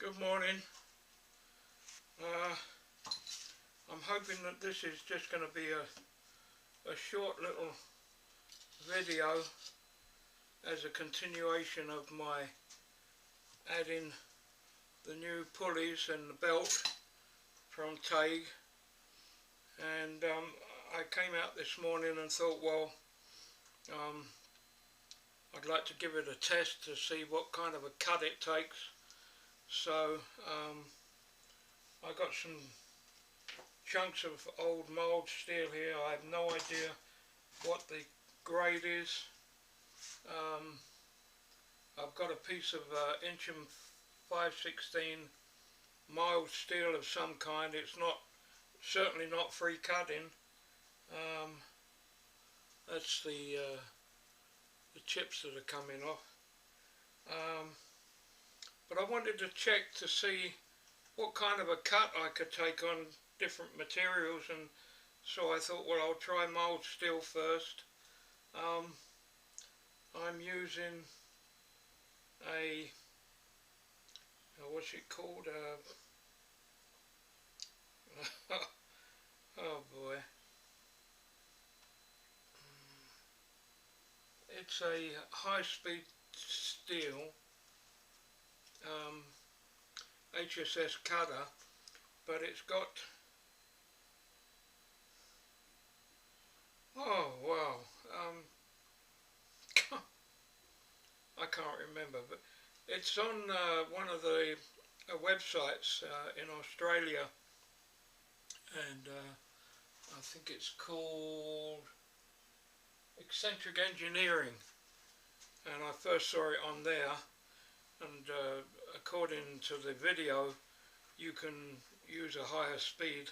Good morning. I'm hoping that this is just going to be a short little video as a continuation of my adding the new pulleys and the belt from Lathe. And I came out this morning and thought, well, I'd like to give it a test to see what kind of a cut it takes. So I got some chunks of old mould steel here. I have no idea what the grade is. I've got a piece of 1 5/16 mild steel of some kind. It's certainly not free cutting. That's the chips that are coming off. But I wanted to check to see what kind of a cut I could take on different materials, and so I thought, well, I'll try mild steel first. I'm using what's it called? Oh boy. It's a high-speed steel HSS cutter, but it's got, oh wow, I can't remember, but it's on one of the websites in Australia, and I think it's called Eccentric Engineering, and I first saw it on there. And according to the video, you can use a higher speed,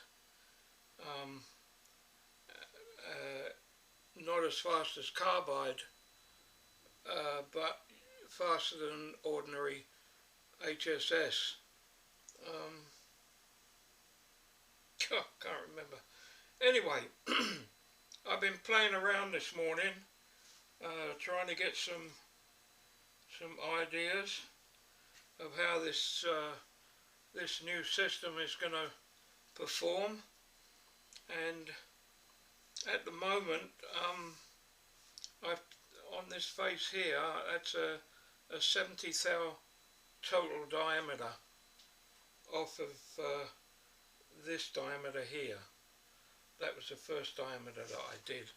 not as fast as carbide, but faster than ordinary HSS. Can't remember. Anyway, I've been playing around this morning, trying to get some ideas of how this new system is going to perform. And at the moment, on this face here, that's a 70 thou total diameter off of this diameter here. That was the first diameter that I did.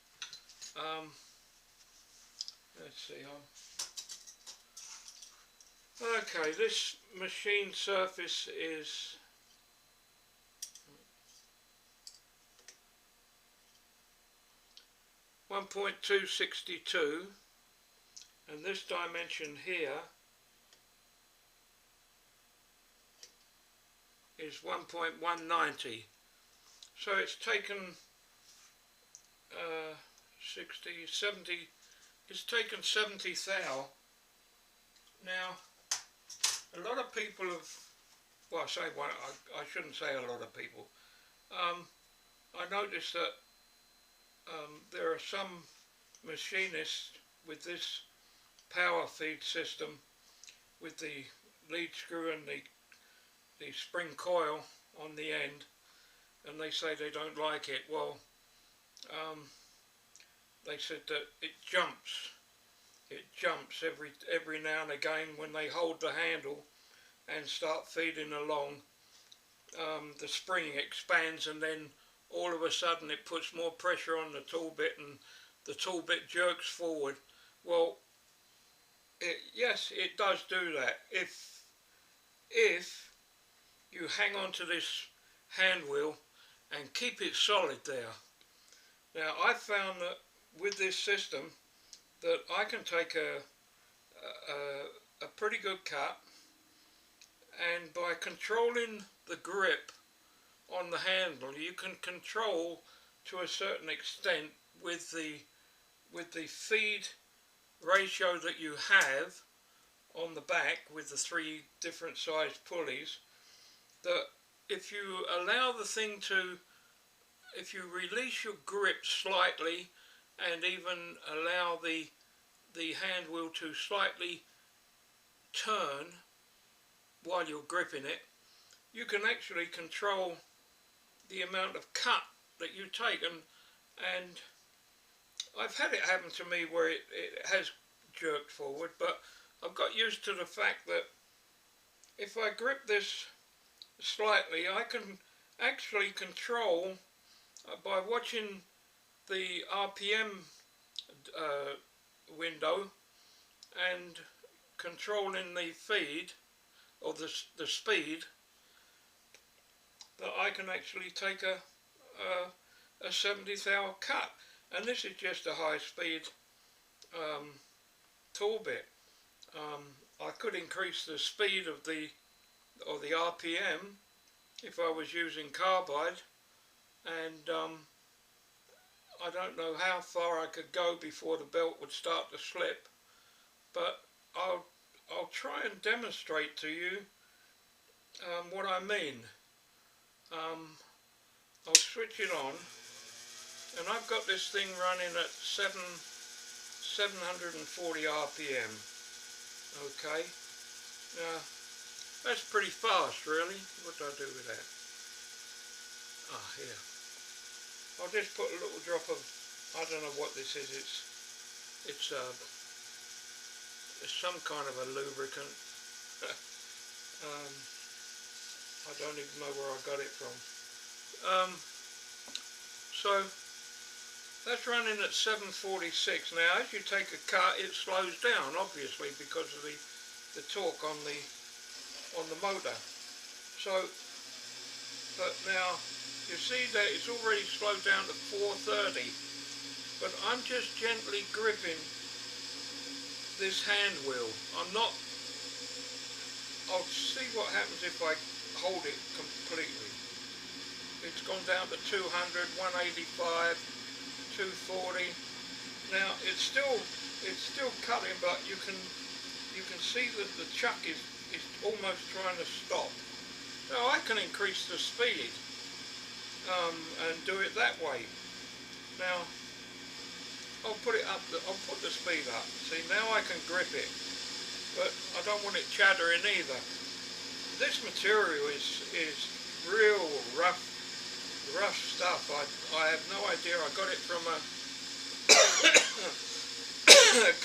Let's see. Okay, this machine surface is .262, and this dimension here is 1.190. So it's taken 70. It's taken 70 thou. Now, a lot of people have, well, I shouldn't say a lot of people. I noticed that there are some machinists with this power feed system with the lead screw and the spring coil on the end, and they say they don't like it. Well, they said that it jumps. It jumps every now and again when they hold the handle and start feeding along. The spring expands, and then all of a sudden it puts more pressure on the tool bit, and the tool bit jerks forward. Well, yes, it does do that if you hang on to this hand wheel and keep it solid there. Now, I found that with this system that I can take a pretty good cut, and by controlling the grip on the handle, you can control to a certain extent with the feed ratio that you have on the back with the 3 different sized pulleys, that if you allow the thing to, if you release your grip slightly and even allow the hand wheel to slightly turn, while you're gripping it, you can actually control the amount of cut that you take, and I've had it happen to me where it has jerked forward, but I've got used to the fact that if I grip this slightly, I can actually control by watching the RPM window and controlling the feed or the speed, that I can actually take a 70th hour cut. And this is just a high speed tool bit. I could increase the speed of the RPM if I was using carbide, and I don't know how far I could go before the belt would start to slip, but I'll try and demonstrate to you what I mean. I'll switch it on, and I've got this thing running at 740 RPM. Okay, now that's pretty fast, really. What do I do with that? Ah, here. I'll just put a little drop of, I don't know what this is. It's some kind of a lubricant. I don't even know where I got it from. So that's running at 746. Now, as you take a cut, it slows down, obviously, because of the torque on the motor. So, but now you see that it's already slowed down to 430. But I'm just gently gripping this hand wheel. I'll see what happens if I hold it completely. It's gone down to 200, 185, 240. Now it's still cutting, but you can see that the chuck is almost trying to stop. Now I can increase the speed and do it that way. Now I'll put it up. I'll put the speed up. See, now I can grip it, but I don't want it chattering either. This material is real rough stuff. I have no idea. I got it from a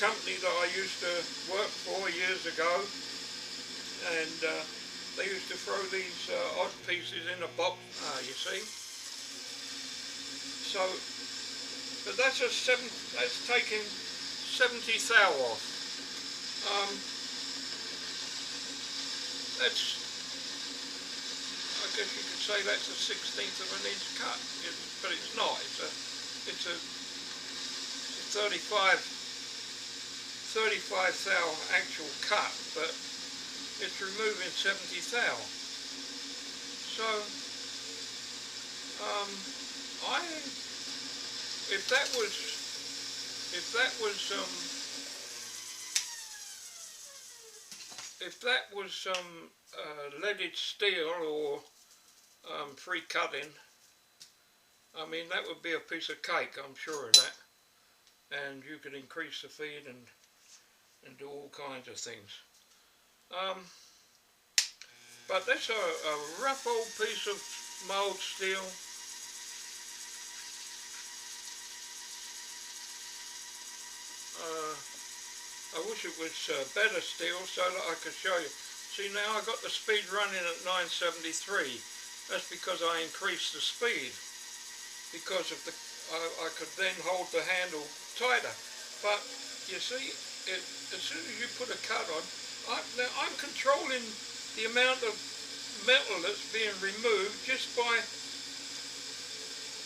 company that I used to work for years ago, and they used to throw these odd pieces in a box. You see. So, but that's taking 70 thou off. I guess you could say that's a 1/16 of an inch cut, but it's not. It's a 35 thou actual cut, but it's removing 70 thou. So if that was leaded steel or free cutting, I mean, that would be a piece of cake, I'm sure of that. And you could increase the feed and do all kinds of things. But that's a rough old piece of mild steel. I wish it was better steel so that I could show you. See, now I got the speed running at 973. That's because I increased the speed, because of I could then hold the handle tighter. But you see, as soon as you put a cut on, now I'm controlling the amount of metal that's being removed just by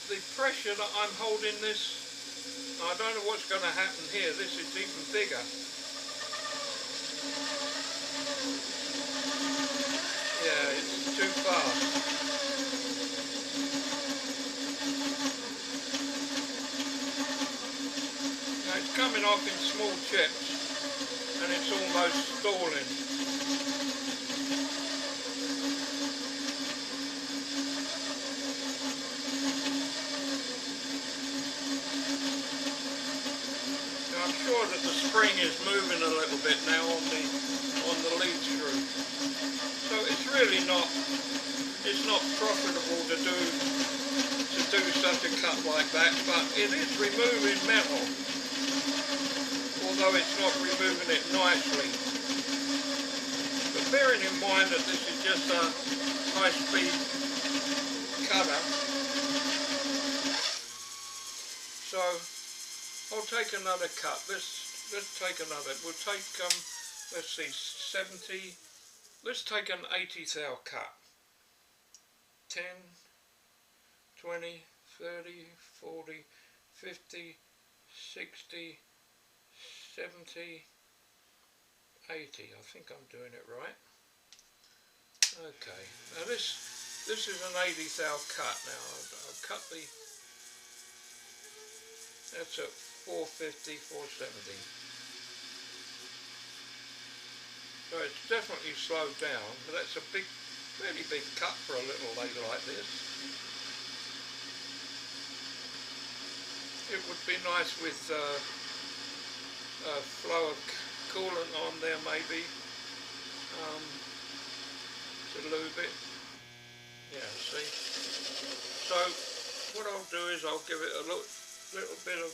the pressure that I'm holding this. I don't know what's going to happen here. This is even bigger. Yeah, it's too fast. Now it's coming off in small chips, and it's almost stalling. Now I'm sure that the spring is moving a little bit now on the lead screw. not profitable to do such a cut like that, but it is removing metal, although it's not removing it nicely. But bearing in mind that this is just a high-speed cutter, so I'll take another cut. Let's take another. We'll take let's see, 70. Let's take an 80 thou cut. 10, 20, 30, 40, 50, 60, 70, 80. I think I'm doing it right. Okay. Now this is an 80 thou cut. Now I'll cut the. That's at 450, 470. So it's definitely slowed down, but that's a really big cut for a little lathe like this. It would be nice with a flow of coolant on there maybe, to lube it. Yeah, see? So what I'll do is I'll give it a little bit of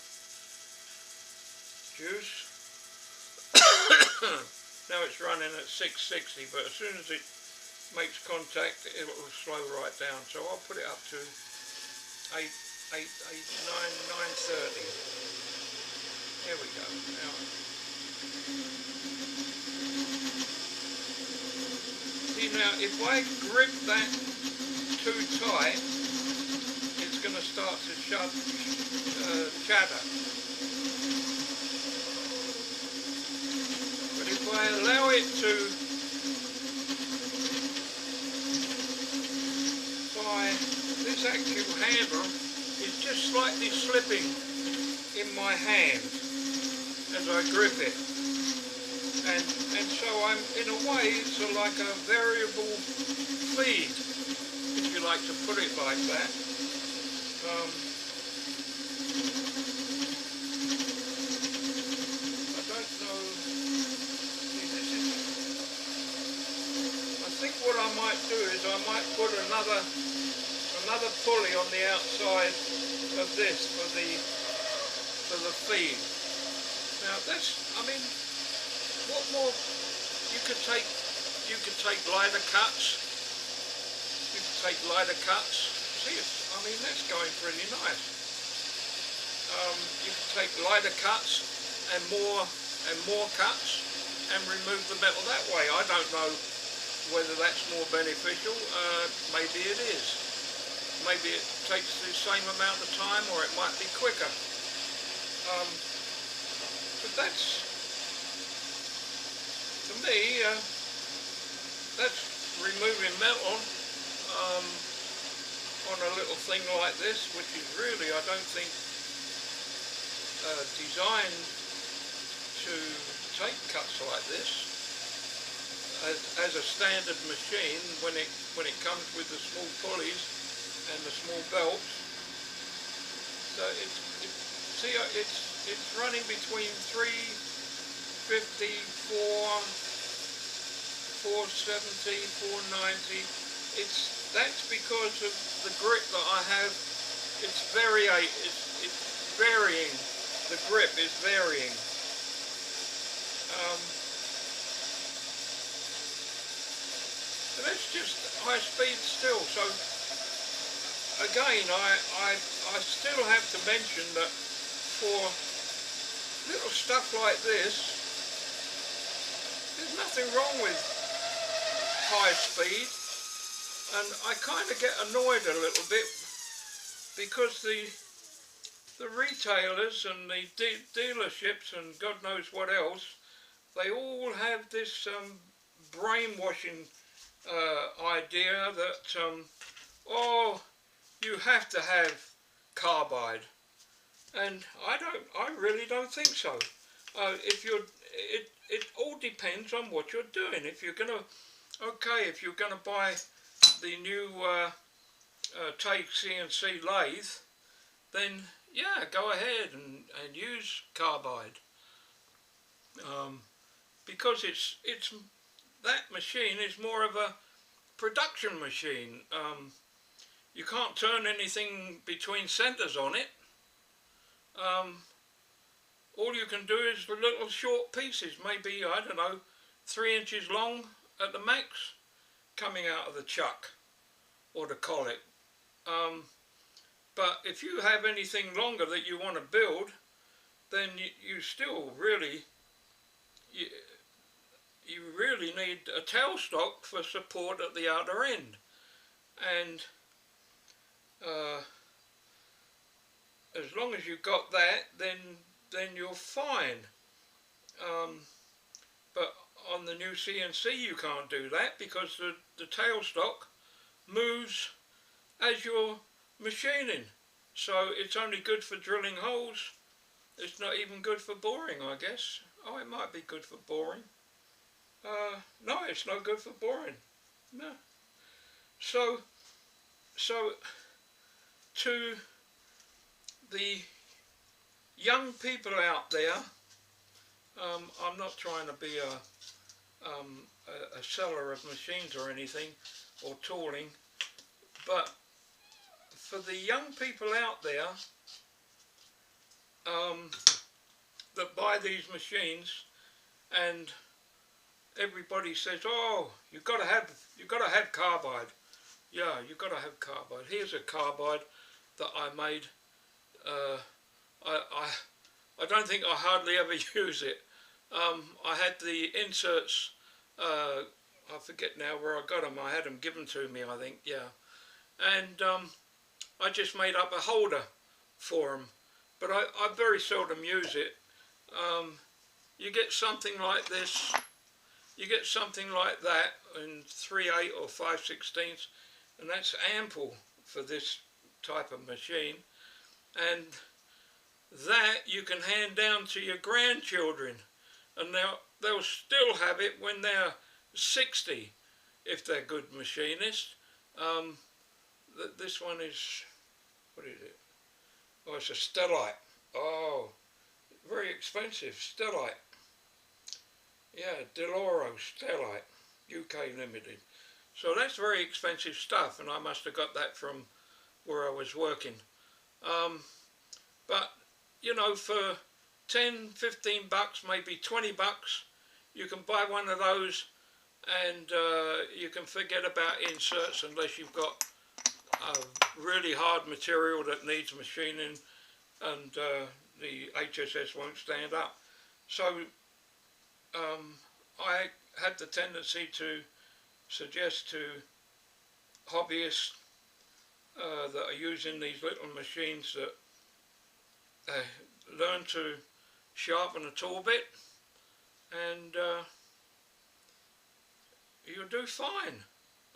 juice. Now it's running at 660, but as soon as it makes contact, it will slow right down. So I'll put it up to 930. There we go. Now, see now, if I grip that too tight, it's going to start to chatter. If I allow it to, this actual handle is just slightly slipping in my hand as I grip it, and so I'm, in a way, it's like a variable feed, if you like to put it like that. What I might do is I might put another pulley on the outside of this for the feed. Now that's, I mean, what more? You could take lighter cuts. You could take lighter cuts. See, I mean, that's going pretty nice. You could take lighter cuts and more cuts and remove the metal that way. I don't know whether that's more beneficial. Maybe it is. Maybe it takes the same amount of time, or it might be quicker. But that's, to me, that's removing metal on a little thing like this, which is really, I don't think, designed to take cuts like this. As a standard machine, when it comes with the small pulleys and the small belts, so it's running between 350, 470, 490. That's because of the grip that I have. It's varying. The grip is varying. And that's just high speed still. So again, I still have to mention that for little stuff like this, there's nothing wrong with high speed, and I kind of get annoyed a little bit because the retailers and the dealerships and God knows what else, they all have this brainwashing idea that oh, you have to have carbide, and I really don't think so. It all depends on what you're doing. If you're gonna buy the new Lathe CNC lathe, then yeah, go ahead and use carbide, because it's that machine is more of a production machine. You can't turn anything between centers on it. All you can do is the little short pieces, maybe, I don't know, 3 inches long at the max, coming out of the chuck or the collet. But if you have anything longer that you want to build, then you still really, you really need a tailstock for support at the outer end. And as long as you've got that, then you're fine. But on the new CNC you can't do that, because the tailstock moves as you're machining. So it's only good for drilling holes. It's not even good for boring, I guess. Oh, it might be good for boring. No, it's no good for boring. No. So to the young people out there, I'm not trying to be a seller of machines or anything, or tooling, but for the young people out there that buy these machines, and everybody says, "Oh, you've got to have carbide." Yeah, you've got to have carbide. Here's a carbide that I made. I don't think I hardly ever use it. I had the inserts. I forget now where I got them. I had them given to me, I think. Yeah, and I just made up a holder for them, but I very seldom use it. You get something like this, you get something like that in 3/8 or 5/16, and that's ample for this type of machine. And that you can hand down to your grandchildren, and they'll still have it when they're 60 if they're good machinists. This one is, what is it? Oh, it's a Stellite. Oh, very expensive Stellite. Yeah, Deloro Stellite, UK Limited. So that's very expensive stuff, and I must have got that from where I was working. But you know, for 10, 15 bucks, maybe 20 bucks, you can buy one of those, and you can forget about inserts unless you've got really hard material that needs machining, and the HSS won't stand up. So I had the tendency to suggest to hobbyists that are using these little machines that learn to sharpen a tool bit, and you'll do fine.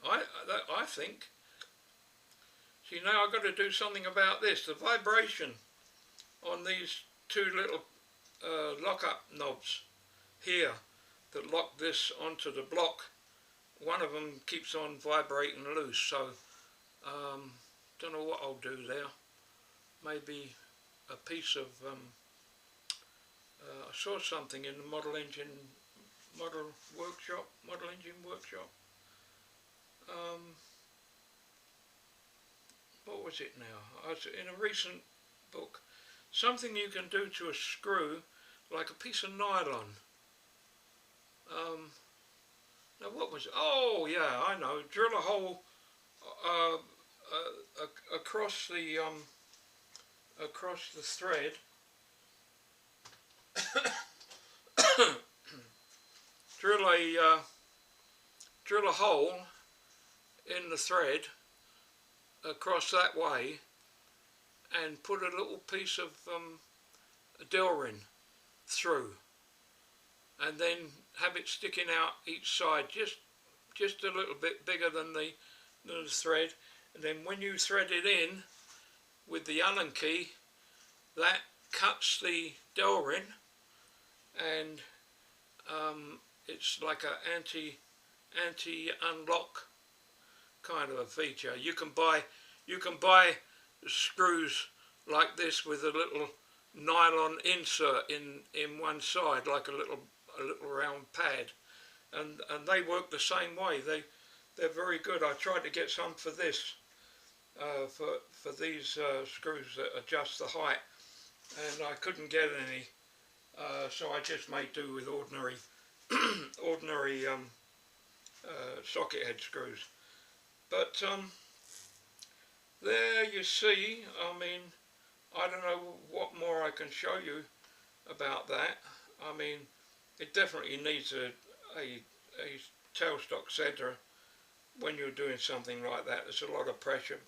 I think. See, now I've got to do something about this. The vibration on these two little lock-up knobs here that lock this onto the block, one of them keeps on vibrating loose, so don't know what I'll do there. Maybe a piece of I saw something in the model engine workshop. What was it now? I was in a recent book. Something you can do to a screw, like a piece of nylon. Now what was it? Oh yeah, I know. Drill a hole across the thread. Drill a hole in the thread across that way, and put a little piece of Delrin through, and then have it sticking out each side, just a little bit bigger than the thread, and then when you thread it in with the Allen key, that cuts the Delrin, and it's like a anti-unlock kind of a feature. You can buy screws like this with a little nylon insert in one side, like a little round pad, and they work the same way. they're very good. I tried to get some for this, for these screws that adjust the height, and I couldn't get any, so I just made do with ordinary ordinary socket head screws. But there you see, I mean, I don't know what more I can show you about that. I mean, it definitely needs a tailstock centre when you're doing something like that. There's a lot of pressure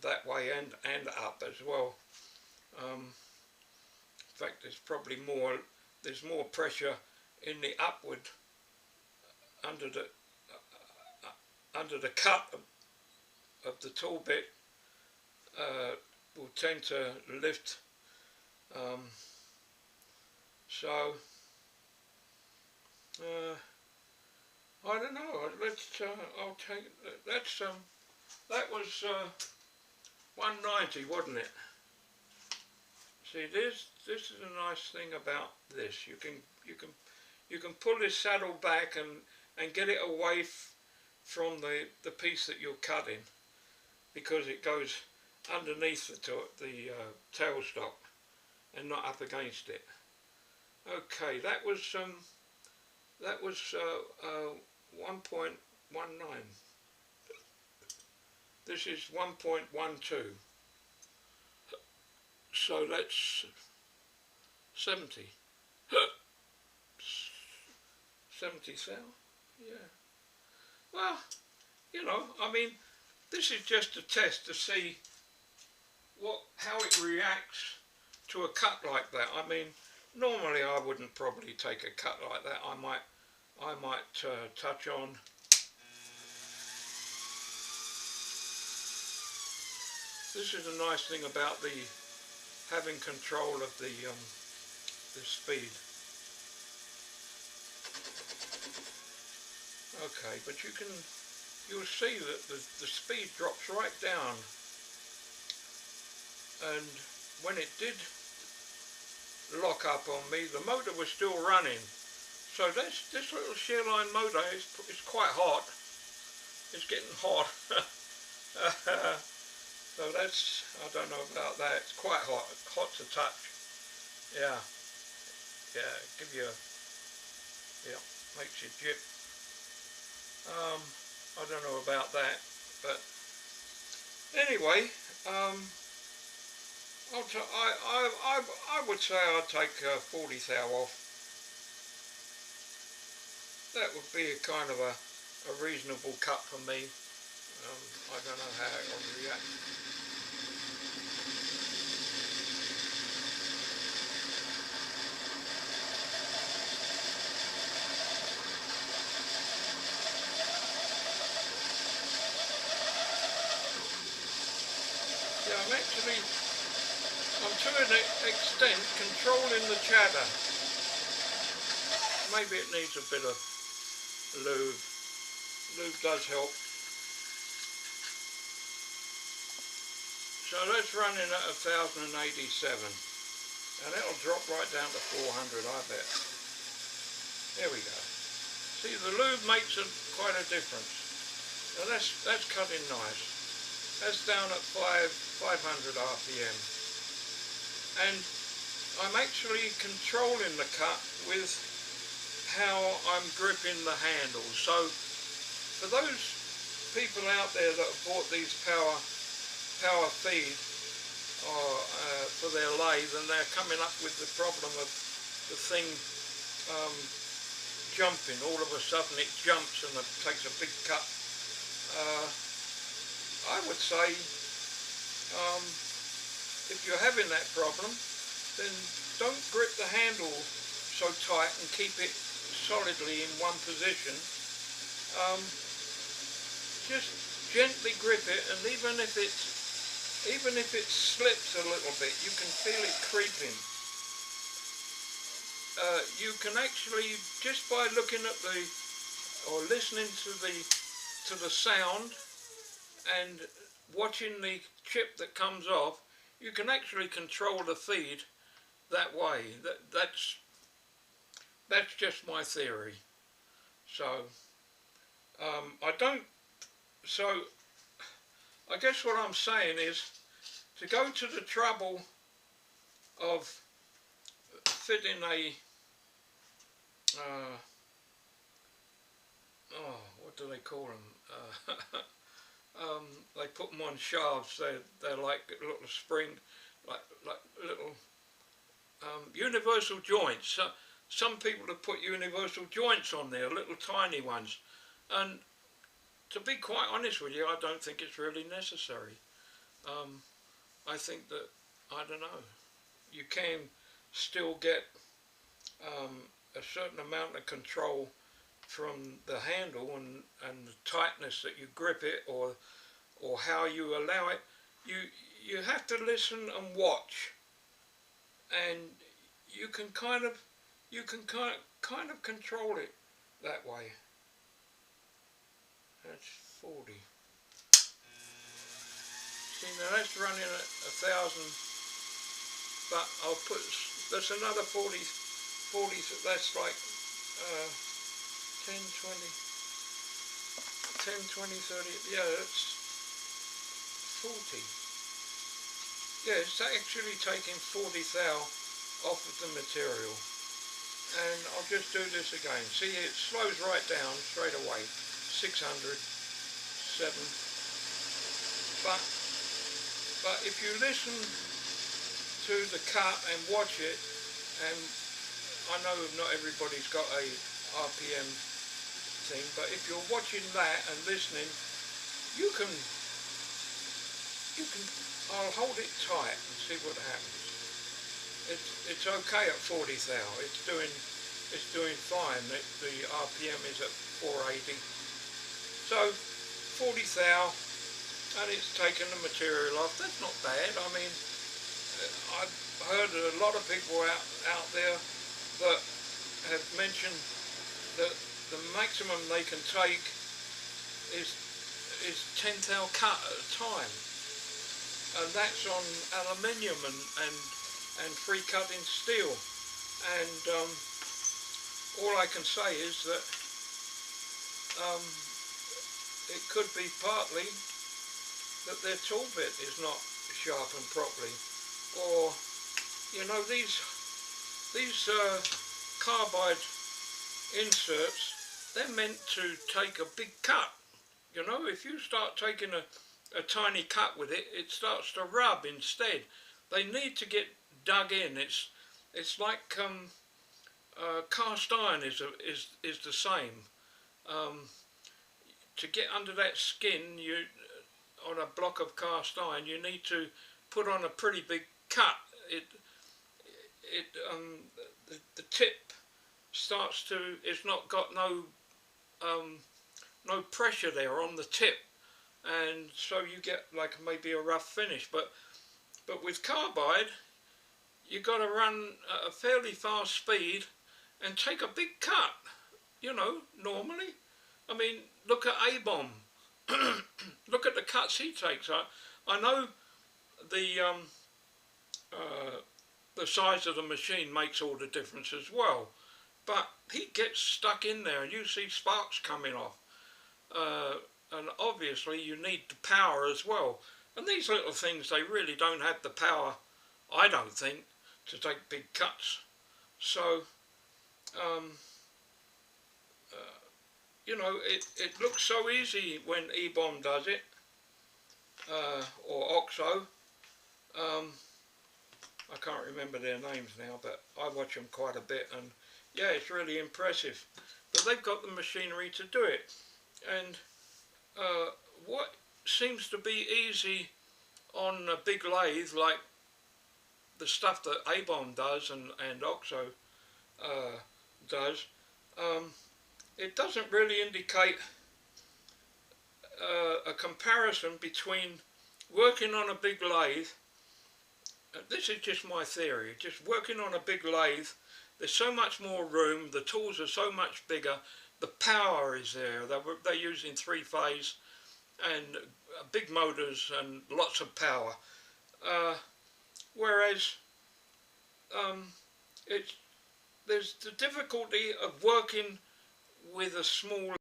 that way and up as well. In fact, there's more pressure in the upward under the cut of the tool bit. Will tend to lift. So I don't know. Let's. I'll take. That's. That was 190, wasn't it? See, this is a nice thing about this. You can pull this saddle back and get it away from the piece that you're cutting, because it goes underneath the tailstock and not up against it. Okay, that was 1.19. This is 1.12. So that's 70. 70 thou? Yeah. Well, you know, I mean, this is just a test to see how it reacts to a cut like that. I mean, normally I wouldn't probably take a cut like that. I might touch on. This is a nice thing about having control of the speed. Okay, but you'll see that the speed drops right down, and when it did lock up on me, the motor was still running. So this little shear line motor is quite hot. It's getting hot. So that's, I don't know about that. It's quite hot to touch. Yeah, give you makes you jip. I don't know about that, but anyway, I would say I'd take 40 thou off. That would be a kind of a reasonable cut for me. I don't know how it will react. Yeah, I'm to an extent controlling the chatter. Maybe it needs a bit of lube. Lube does help. So that's running at 1087, and that'll drop right down to 400, I bet. There we go. See, the lube makes quite a difference. Now that's cutting nice. That's down at 500 RPM, and I'm actually controlling the cut with how I'm gripping the handle. So for those people out there that have bought these power feed for their lathe, and they're coming up with the problem of the thing jumping. All of a sudden it jumps and it takes a big cut. I would say if you're having that problem, then don't grip the handle so tight and keep it solidly in one position. Just gently grip it, and even if it slips a little bit, you can feel it creeping. You can actually, just by looking at or listening to the sound and watching the chip that comes off, you can actually control the feed that way. That's just my theory. So So I guess what I'm saying is to go to the trouble of fitting a what do they call them? They put them on shafts. They're like little spring, like little universal joints. So some people have put universal joints on there, little tiny ones, and to be quite honest with you, I don't think it's really necessary. I think that, I don't know, you can still get a certain amount of control from the handle and the tightness that you grip it, or how you allow it. You have to listen and watch, and you can kind of control it that way. That's 40. See, now that's running at 1,000, but I'll put, that's another 40, that's like 10, 20, 30, yeah, that's 40. Yeah, it's actually taking 40 thou off of the material. And I'll just do this again. See, it slows right down straight away. 600, 7. But if you listen to the cut and watch it, and I know not everybody's got a RPM thing, but if you're watching that and listening, you can I'll hold it tight and see what happens. It's okay at 40 thou. It's doing fine. The RPM is at 480. So 40 thou, and it's taken the material off. That's not bad. I mean, I've heard a lot of people out there that have mentioned that the maximum they can take is 10 thou cut at a time, and that's on aluminium and free cutting steel. And all I can say is that it could be partly that their tool bit is not sharpened properly, or you know, these carbide inserts, they're meant to take a big cut. You know, if you start taking a tiny cut with it, it starts to rub instead. They need to get dug in. It's like cast iron is the same. To get under that skin, on a block of cast iron, you need to put on a pretty big cut. The tip starts to, it's not got no pressure there on the tip, and so you get like maybe a rough finish. But with carbide, you got to run at a fairly fast speed and take a big cut, you know, normally. I mean, look at A-bomb. Look at the cuts he takes. I know the size of the machine makes all the difference as well, but he gets stuck in there and you see sparks coming off. And obviously you need the power as well. And these little things, they really don't have the power, I don't think, to take big cuts. So, you know, it looks so easy when E-bomb does it, or Oxo. I can't remember their names now, but I watch them quite a bit, and yeah, it's really impressive. But they've got the machinery to do it. And what seems to be easy on a big lathe, like the stuff that A-bomb does and Oxo does, it doesn't really indicate a comparison between working on a big lathe. This is just my theory. Just working on a big lathe, there's so much more room, the tools are so much bigger, the power is there. They're using 3-phase and big motors and lots of power. Whereas there's the difficulty of working with a small